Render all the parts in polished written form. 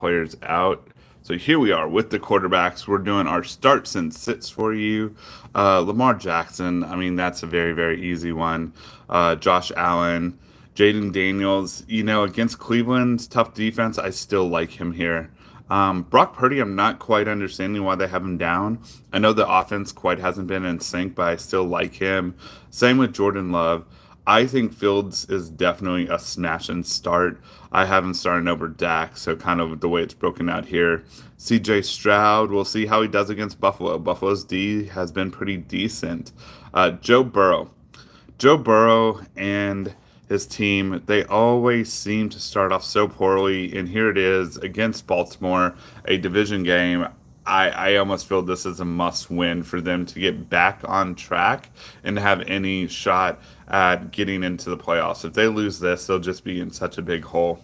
players out. So here we are with the quarterbacks. We're doing our starts and sits for you. Lamar Jackson, I mean, that's a very, very easy one. Josh Allen, Jaden Daniels, against Cleveland's tough defense, I still like him here. Brock Purdy, I'm not quite understanding why they have him down. I know the offense quite hasn't been in sync, but I still like him. Same with Jordan Love. I think Fields is definitely a smash and start. I have him starting over Dak, so kind of the way it's broken out here. CJ Stroud, we'll see how he does against Buffalo. Buffalo's D has been pretty decent. Joe Burrow. Joe Burrow and his team, they always seem to start off so poorly, and here it is against Baltimore, a division game. I almost feel this is a must win for them to get back on track and have any shot at getting into the playoffs. If they lose this, they'll just be in such a big hole.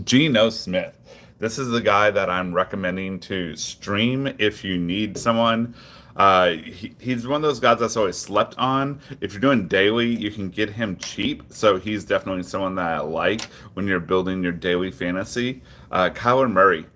Geno Smith. This is the guy that I'm recommending to stream if you need someone. He's one of those guys that's always slept on. If you're doing daily, you can get him cheap. So he's definitely someone that I like when you're building your daily fantasy. Kyler Murray.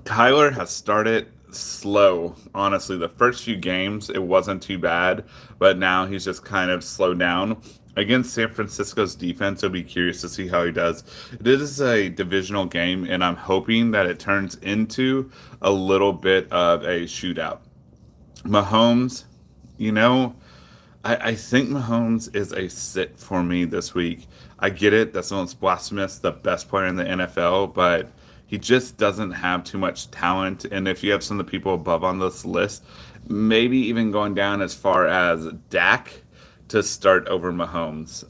Kyler has started slow. Honestly, the first few games it wasn't too bad, but now he's just kind of slowed down. Against San Francisco's defense, I'll be curious to see how he does. It is a divisional game, and I'm hoping that it turns into a little bit of a shootout. Mahomes, you know, I think Mahomes is a sit for me this week. I get it, that's almost blasphemous, the best player in the NFL, but he just doesn't have too much talent. And if you have some of the people above on this list, maybe even going down as far as Dak to start over Mahomes.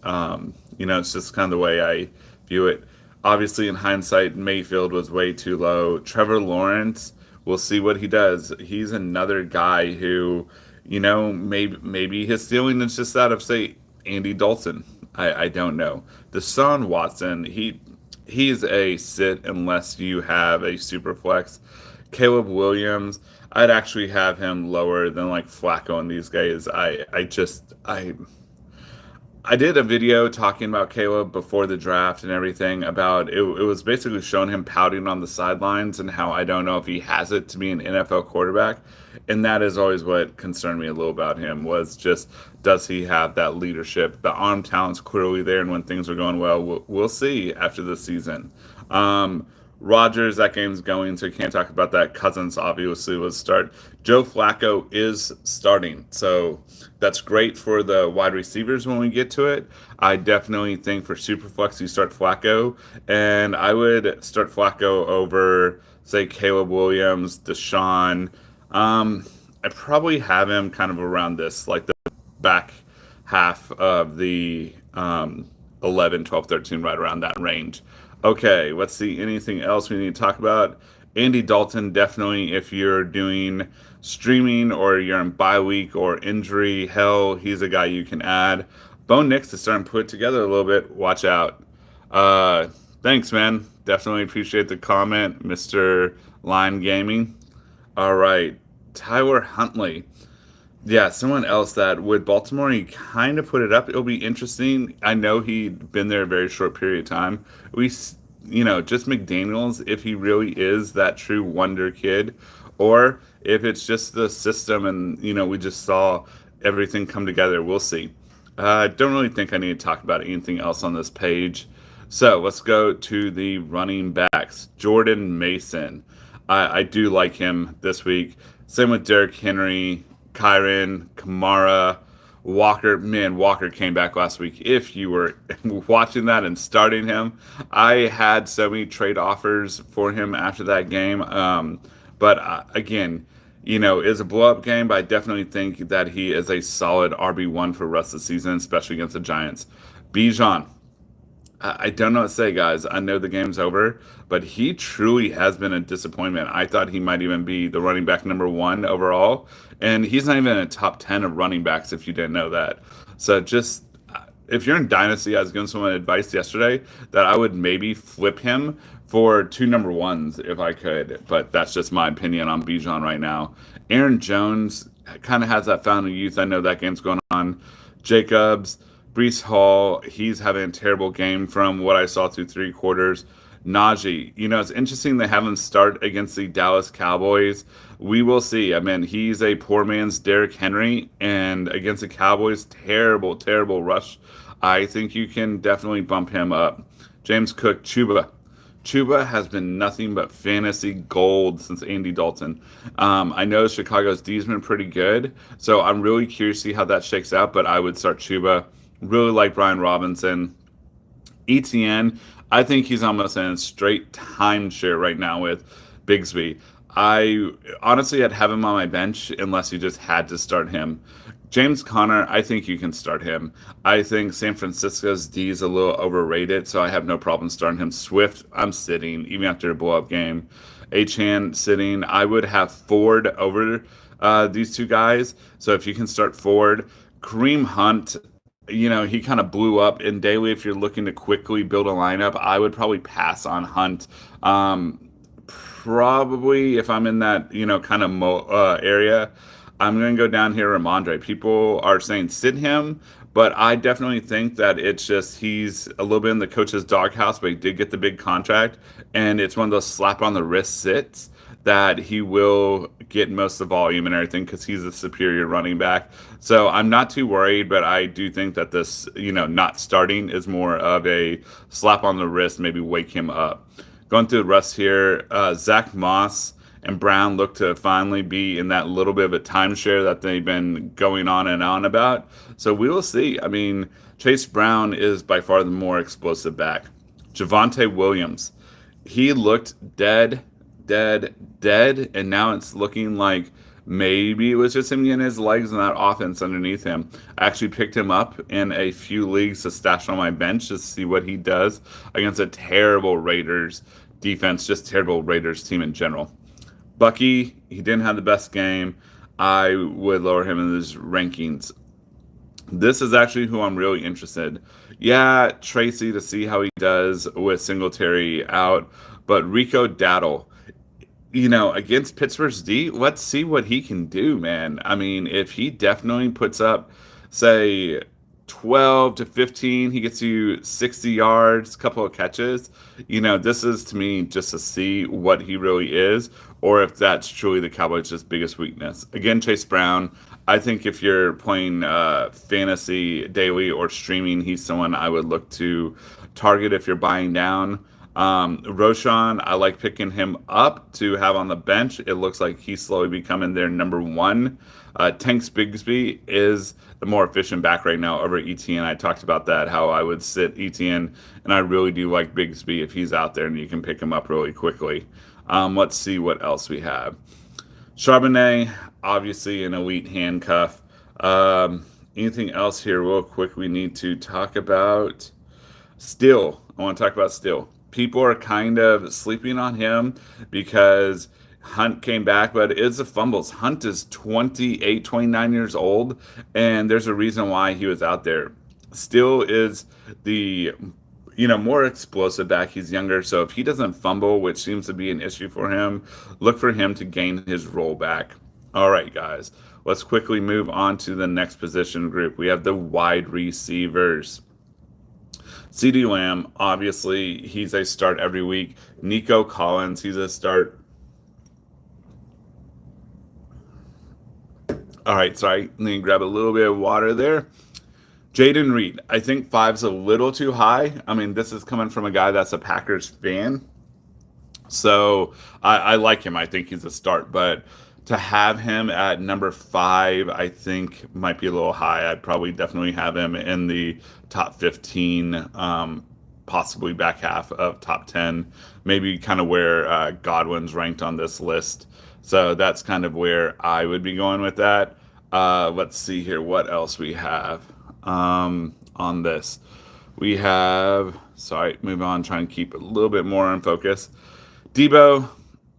It's just kind of the way I view it. Obviously, in hindsight, Mayfield was way too low. Trevor Lawrence, we'll see what he does. He's another guy who, maybe his ceiling is just that of, say, Andy Dalton. I don't know. Deshaun Watson, he's a sit unless you have a super flex. Caleb Williams, I'd actually have him lower than like Flacco and these guys. I did a video talking about Caleb before the draft and everything about it. It was basically showing him pouting on the sidelines and how I don't know if he has it to be an NFL quarterback. And that is always what concerned me a little about him was just does he have that leadership? The arm talent's clearly there, and when things are going well, we'll see after the season. Rodgers, that game's going, so you can't talk about that. Cousins obviously was start. Joe Flacco is starting, so that's great for the wide receivers when we get to it. I definitely think for Superflex you start Flacco, and I would start Flacco over, say, Caleb Williams, Deshaun. I probably have him kind of around this, like the back half of the 11, 12, 13, right around that range. Okay, let's see. Anything else we need to talk about? Andy Dalton, definitely if you're doing streaming or you're in bye week or injury, hell, he's a guy you can add. Bo Nix is starting to put it together a little bit. Watch out. Uh, Thanks, man. Definitely appreciate the comment, Mr. Line Gaming. All right, Tyler Huntley. Yeah, someone else that with Baltimore, he kind of put it up. It'll be interesting. I know he'd been there a very short period of time. Just McDaniels, if he really is that true wonder kid, or if it's just the system and, we just saw everything come together. We'll see. I don't really think I need to talk about anything else on this page. So let's go to the running backs. Jordan Mason. I do like him this week. Same with Derrick Henry, Kyron, Kamara, Walker. Man, Walker came back last week. If you were watching that and starting him, I had so many trade offers for him after that game. But again, it's a blow up game, but I definitely think that he is a solid RB1 for the rest of the season, especially against the Giants. Bijan. I don't know what to say, guys. I know the game's over, but he truly has been a disappointment. I thought he might even be the running back number one overall, and he's not even in a top 10 of running backs if you didn't know that. So just if you're in Dynasty, I was giving someone advice yesterday that I would maybe flip him for two number ones if I could, but that's just my opinion on Bijan right now. Aaron Jones kind of has that fountain of youth. I know that game's going on. Jacobs. Brees Hall, he's having a terrible game from what I saw through three quarters. Najee, it's interesting they have him start against the Dallas Cowboys. We will see. I mean, he's a poor man's Derrick Henry, and against the Cowboys, terrible, terrible rush. I think you can definitely bump him up. James Cook, Chuba. Chuba has been nothing but fantasy gold since Andy Dalton. I know Chicago's D's been pretty good, so I'm really curious to see how that shakes out, but I would start Chuba. Really like Brian Robinson. ETN, I think he's almost in a straight timeshare right now with Bigsby. I honestly I'd have him on my bench unless you just had to start him. James Conner, I think you can start him. I think San Francisco's D is a little overrated, so I have no problem starting him. Swift, I'm sitting even after a blow up game. Achan sitting. I would have Ford over these two guys. So if you can start Ford, Kareem Hunt, he kind of blew up in daily. If you're looking to quickly build a lineup, I would probably pass on Hunt. Probably if I'm in that, kind of area, I'm going to go down here, Ramondre. People are saying sit him, but I definitely think that it's just he's a little bit in the coach's doghouse, but he did get the big contract, and it's one of those slap on the wrist sits that he will get most of the volume and everything because he's a superior running back. So I'm not too worried, but I do think that this, not starting is more of a slap on the wrist, maybe wake him up. Going through the rest here, Zach Moss and Brown look to finally be in that little bit of a timeshare that they've been going on and on about. So we will see. I mean, Chase Brown is by far the more explosive back. Javonte Williams, he looked dead, and now it's looking like maybe it was just him getting his legs in that offense underneath him. I actually picked him up in a few leagues to stash on my bench to see what he does against a terrible Raiders defense, just terrible Raiders team in general. Bucky, he didn't have the best game. I would lower him in his rankings. This is actually who I'm really interested. Yeah, Tracy to see how he does with Singletary out, but Rico Dowdle, against Pittsburgh's D, let's see what he can do, man. I mean, if he definitely puts up, say, 12 to 15, he gets you 60 yards, a couple of catches. This is to me just to see what he really is, or if that's truly the Cowboys' biggest weakness. Again, Chase Brown, I think if you're playing fantasy daily or streaming, he's someone I would look to target if you're buying down. Roshan, I like picking him up to have on the bench. It looks like he's slowly becoming their number one. Tanks Bigsby is the more efficient back right now over ETN. I talked about that, how I would sit ETN, and I really do like Bigsby if he's out there and you can pick him up really quickly. Let's see what else we have. Charbonnet, obviously an elite handcuff. Anything else here real quick we need to talk about? Still, I want to talk about Still. People are kind of sleeping on him because Hunt came back, but it's the fumbles. Hunt is 28, 29 years old, and there's a reason why he was out there. Still is the more explosive back. He's younger, so if he doesn't fumble, which seems to be an issue for him, look for him to gain his role back. All right, guys, let's quickly move on to the next position group. We have the wide receivers. CeeDee Lamb, obviously, he's a start every week. Nico Collins, he's a start. All right, sorry. Let me grab a little bit of water there. Jaden Reed, I think five's a little too high. I mean, this is coming from a guy that's a Packers fan. So I like him. I think he's a start. But to have him at number 5, I think might be a little high. I'd probably definitely have him in the top 15, possibly back half of top 10, maybe kind of where Godwin's ranked on this list. So that's kind of where I would be going with that. Let's see here what else we have on this. We have, sorry, move on, try and keep a little bit more on focus. Debo,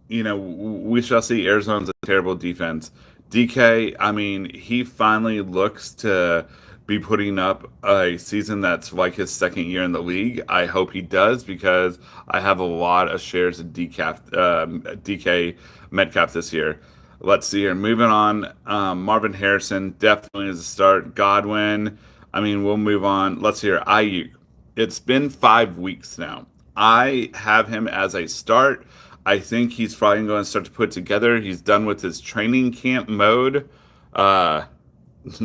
we shall see. Arizona's a terrible defense. DK, I mean, he finally looks to be putting up a season that's like his second year in the league. I hope he does because I have a lot of shares of DK Metcalf this year. Let's see here. Moving on. Marvin Harrison definitely is a start. Godwin, I mean, we'll move on. Let's hear Ayuk. It's been 5 weeks now. I have him as a start. I think he's probably going to start to put together. He's done with his training camp mode. Uh,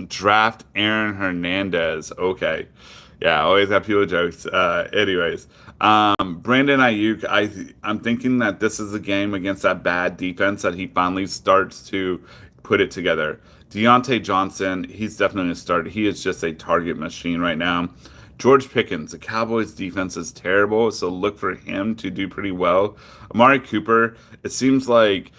Draft Aaron Hernandez. Okay. Yeah, always have people jokes. Anyways, Brandon Ayuk, I'm thinking that this is a game against that bad defense that he finally starts to put it together. Deontay Johnson, he's definitely a start. He is just a target machine right now. George Pickens, the Cowboys defense is terrible, so look for him to do pretty well. Amari Cooper, it seems like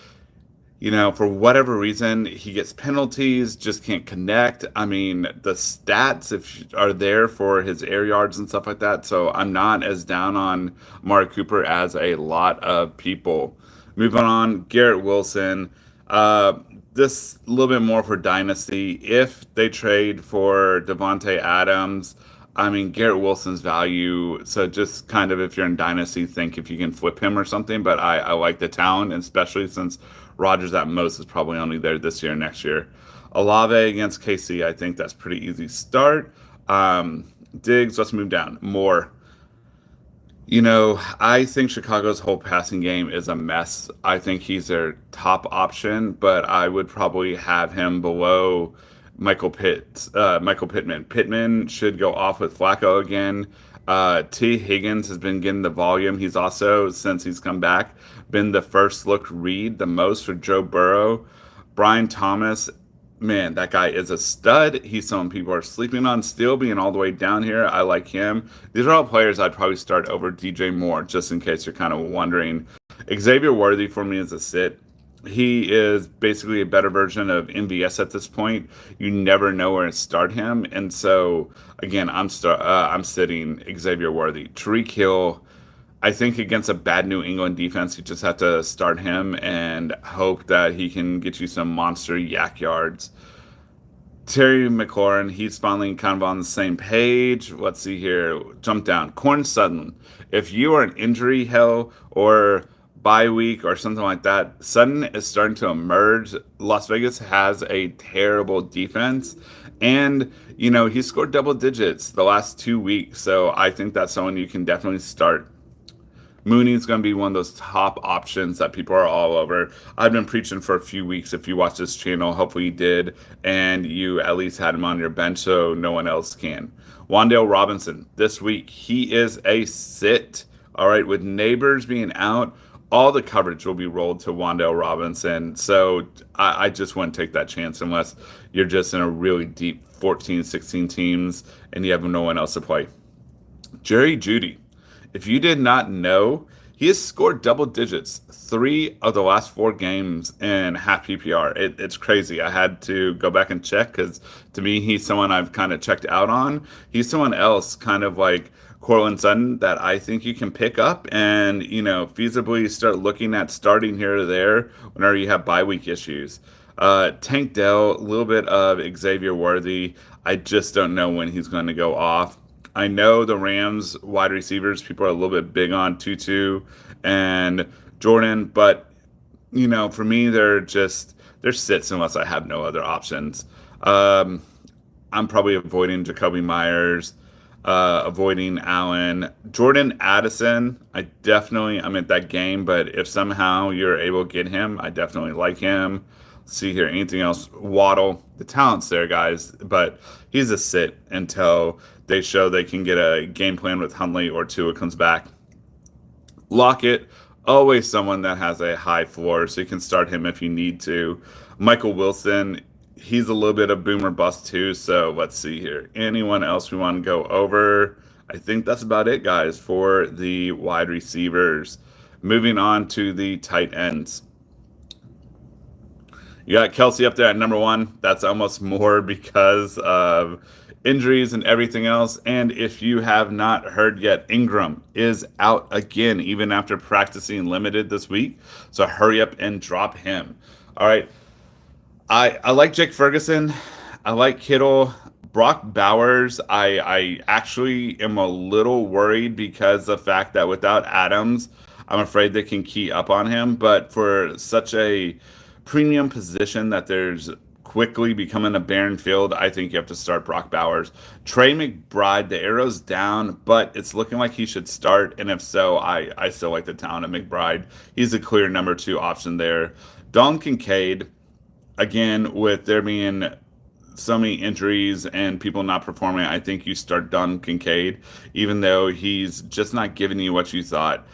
for whatever reason, he gets penalties, just can't connect. I mean, the stats if are there for his air yards and stuff like that. So I'm not as down on Amari Cooper as a lot of people. Moving on, Garrett Wilson. Uh, this a little bit more for Dynasty. If they trade for Devontae Adams, I mean Garrett Wilson's value. So just kind of if you're in Dynasty, think if you can flip him or something. But I like the talent, especially since Rodgers at most is probably only there this year, next year. Olave against KC, I think that's pretty easy start. Diggs, let's move down. More. I think Chicago's whole passing game is a mess. I think he's their top option, but I would probably have him below Michael Pittman. Pittman should go off with Flacco again. T. Higgins has been getting the volume. He's also, since he's come back, been the first look read the most for Joe Burrow. Brian Thomas, man, that guy is a stud. He's someone people are sleeping on still, being all the way down here. I like him. These are all players I'd probably start over DJ Moore, just in case you're kind of wondering. Xavier Worthy for me is a sit. He is basically a better version of MVS at this point. You never know where to start him, and so again, I'm sitting Xavier Worthy. Tariq Hill, I think against a bad New England defense, you just have to start him and hope that he can get you some monster yak yards. Terry McLaurin, he's finally kind of on the same page. Let's see here. Jump down. Corn Sutton. If you are an injury hell or bye week or something like that, Sutton is starting to emerge. Las Vegas has a terrible defense. And, he scored double digits the last 2 weeks. So I think that's someone you can definitely start. Mooney's going to be one of those top options that people are all over. I've been preaching for a few weeks. If you watch this channel, hopefully you did, and you at least had him on your bench so no one else can. Wan'Dale Robinson, this week, he is a sit. All right, with Neighbors being out, all the coverage will be rolled to Wan'Dale Robinson. So I just wouldn't take that chance unless you're just in a really deep 14, 16 teams and you have no one else to play. Jerry Jeudy. If you did not know, he has scored double digits 3 of the last 4 games in half PPR. It's crazy. I had to go back and check because to me, he's someone I've kind of checked out on. He's someone else, kind of like Cortland Sutton, that I think you can pick up and, feasibly start looking at starting here or there whenever you have bye week issues. Tank Dell, a little bit of Xavier Worthy. I just don't know when he's going to go off. I know the Rams wide receivers, people are a little bit big on Tutu and Jordan, but for me, they're sits unless I have no other options. I'm probably avoiding Jacoby Myers, avoiding Allen. Jordan Addison, I'm at that game, but if somehow you're able to get him, I definitely like him. Let's see here, anything else? Waddle, the talent's there, guys, but he's a sit until they show they can get a game plan with Huntley or Tua comes back. Lockett, always someone that has a high floor, so you can start him if you need to. Michael Wilson, he's a little bit of boomer bust too, so let's see here. Anyone else we want to go over? I think that's about it, guys, for the wide receivers. Moving on to the tight ends. You got Kelsey up there at number 1. That's almost more because of injuries and everything else. And if you have not heard yet, Ingram is out again, even after practicing limited this week. So hurry up and drop him. All right. I like Jake Ferguson. I like Kittle. Brock Bowers, I actually am a little worried because the fact that without Adams, I'm afraid they can key up on him. But for such a premium position that there's quickly becoming a barren field, I think you have to start Brock Bowers. Trey McBride, the arrow's down, but it's looking like he should start. And if so, I still like the talent of McBride. He's a clear number two option there. Dalton Kincaid, again, with there being so many injuries and people not performing, I think you start Dalton Kincaid, even though he's just not giving you what you thought.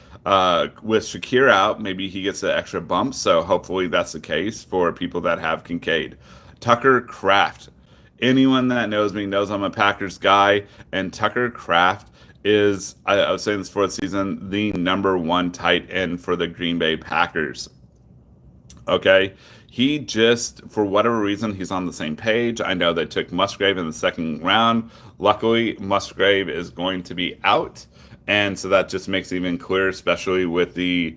With Shakir out, maybe he gets an extra bump, so hopefully that's the case for people that have Kincaid. Tucker Kraft. Anyone that knows me knows I'm a Packers guy, and Tucker Kraft is, I was saying this for the season, the number one tight end for the Green Bay Packers. Okay. He just, for whatever reason, he's on the same page. I know they took Musgrave in the second round. Luckily, Musgrave is going to be out. And so that just makes it even clearer, especially with the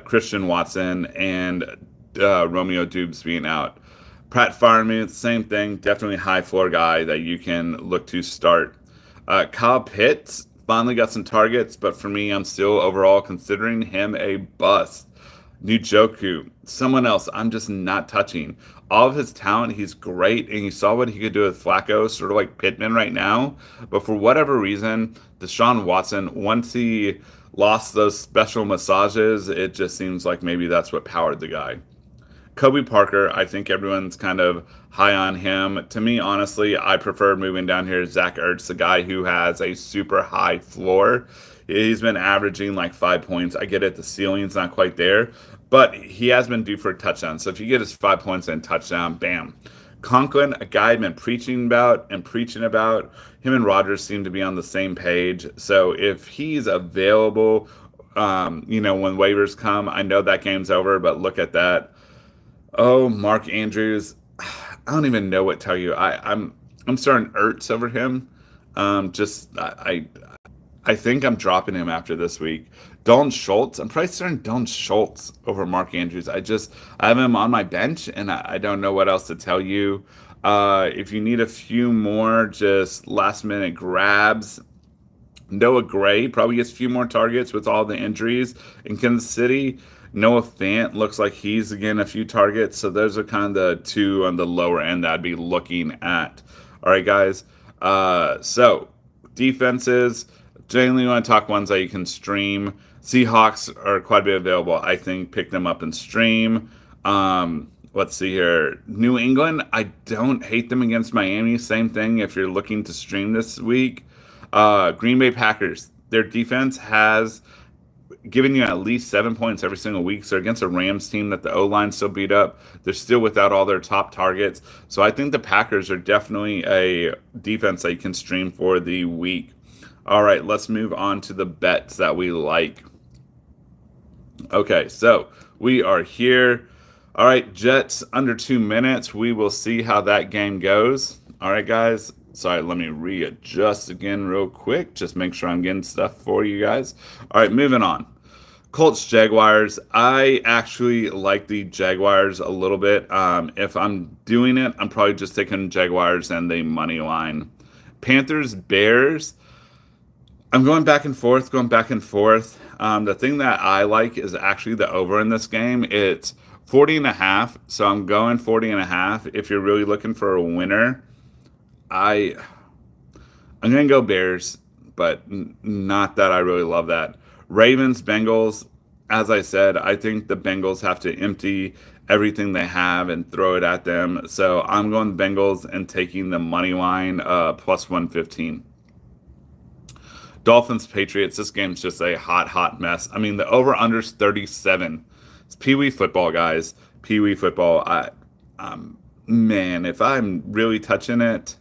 Christian Watson and Romeo Dubes being out. Pratt Freiermuth, same thing. Definitely high floor guy that you can look to start. Kyle Pitts finally got some targets, but for me, I'm still overall considering him a bust. Njoku, someone else I'm just not touching. All of his talent, he's great, and you saw what he could do with Flacco, sort of like Pittman right now. But for whatever reason, Deshaun Watson, once he lost those special massages, it just seems like maybe that's what powered the guy. Kobe Parker, I think everyone's kind of high on him. To me, honestly, I prefer moving down here to Zach Ertz, the guy who has a super high floor. He's been averaging like 5 points. I get it, the ceiling's not quite there, but he has been due for a touchdown. So if you get his 5 points and touchdown, bam. Conklin, a guy I've been preaching about, him and Rodgers seem to be on the same page. So if he's available, when waivers come, I know that game's over, but look at that. Oh, Mark Andrews, I don't even know what to tell you. I'm starting Ertz over him. I think I'm dropping him after this week. Dalton Schultz, I'm probably starting Dalton Schultz over Mark Andrews. I have him on my bench, and I don't know what else to tell you. If you need a few more just last minute grabs, Noah Gray probably gets a few more targets with all the injuries in Kansas City. Noah Fant looks like he's again a few targets. So those are kind of the two on the lower end that I'd be looking at. All right, guys. So defenses. Generally, you want to talk ones that you can stream. Seahawks are quite a bit available. I think pick them up and stream. Let's see here. New England, I don't hate them against Miami. Same thing if you're looking to stream this week. Green Bay Packers, their defense has given you at least 7 points every single week. So against a Rams team that the O-line still beat up, they're still without all their top targets. So I think the Packers are definitely a defense that you can stream for the week. All right, let's move on to the bets that we like. Okay, so we are here. All right, Jets under 2 minutes. We will see how that game goes. All right, guys. Sorry, let me readjust again real quick. Just make sure I'm getting stuff for you guys. All right, moving on. Colts, Jaguars. I actually like the Jaguars a little bit. If I'm doing it, I'm probably just taking Jaguars and the money line. Panthers, Bears. I'm going back and forth. The thing that I like is actually the over in this game. It's 40.5, so I'm going 40.5. If you're really looking for a winner, I'm going to go Bears, but not that I really love that. Ravens, Bengals. As I said, I think the Bengals have to empty everything they have and throw it at them. So I'm going Bengals and taking the money line plus 115. Dolphins, Patriots. This game's just a hot mess. I mean, the over-under's 37. It's Pee-wee football, guys. Pee-wee football. Man, if I'm really touching it,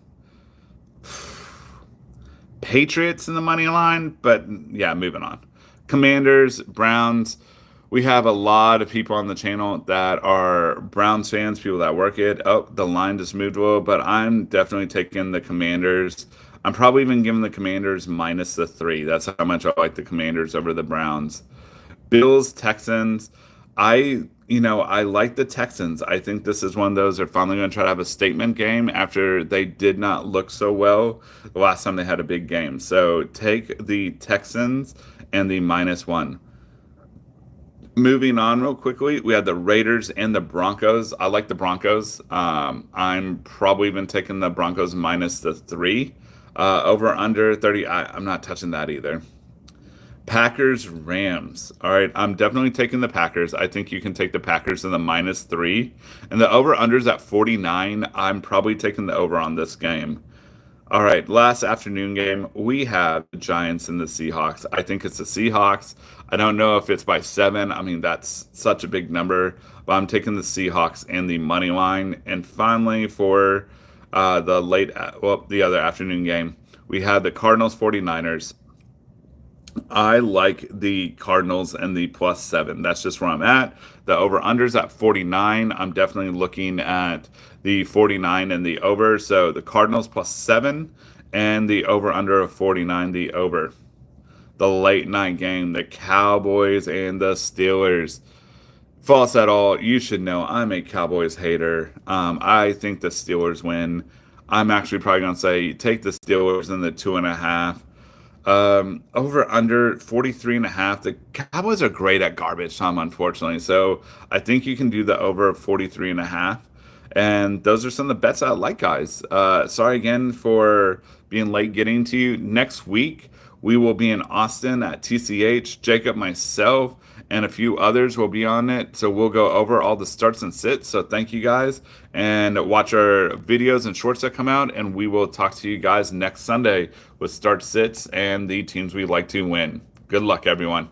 Patriots in the money line. But yeah, moving on. Commanders, Browns. We have a lot of people on the channel that are Browns fans, people that work it. Oh, the line just moved a little, but I'm definitely taking the Commanders. I'm probably even giving the Commanders minus the 3. That's how much I like the Commanders over the Browns. Bills, Texans. I like the Texans. I think this is one of those they're finally going to try to have a statement game after they did not look so well the last time they had a big game. So take the Texans and the -1. Moving on real quickly, we had the Raiders and the Broncos. I like the Broncos. I'm probably even taking the Broncos minus the 3. Over under 30. I'm not touching that either. Packers, Rams. All right, I'm definitely taking the Packers. I think you can take the Packers in the minus 3. And the over unders at 49. I'm probably taking the over on this game. All right, last afternoon game, we have the Giants and the Seahawks. I think it's the Seahawks. I don't know if it's by 7. I mean, that's such a big number, but I'm taking the Seahawks and the money line. And finally, for the other afternoon game, we had the Cardinals 49ers. I like the Cardinals and the plus 7. That's just where I'm at. The over unders at 49. I'm definitely looking at the 49 and the over. So the Cardinals plus 7 and the over under of 49, the over. The late night game, the Cowboys and the Steelers. False at all. You should know I'm a Cowboys hater. I think the Steelers win. I'm actually probably going to say take the Steelers in the 2.5. Over under 43.5. The Cowboys are great at garbage time, unfortunately. So I think you can do the over 43.5. And those are some of the bets I like, guys. Sorry again for being late getting to you. Next week, we will be in Austin at TCH. Jacob, myself, and a few others will be on it. So we'll go over all the starts and sits. So thank you guys. And watch our videos and shorts that come out. And we will talk to you guys next Sunday with start sits and the teams we like to win. Good luck, everyone.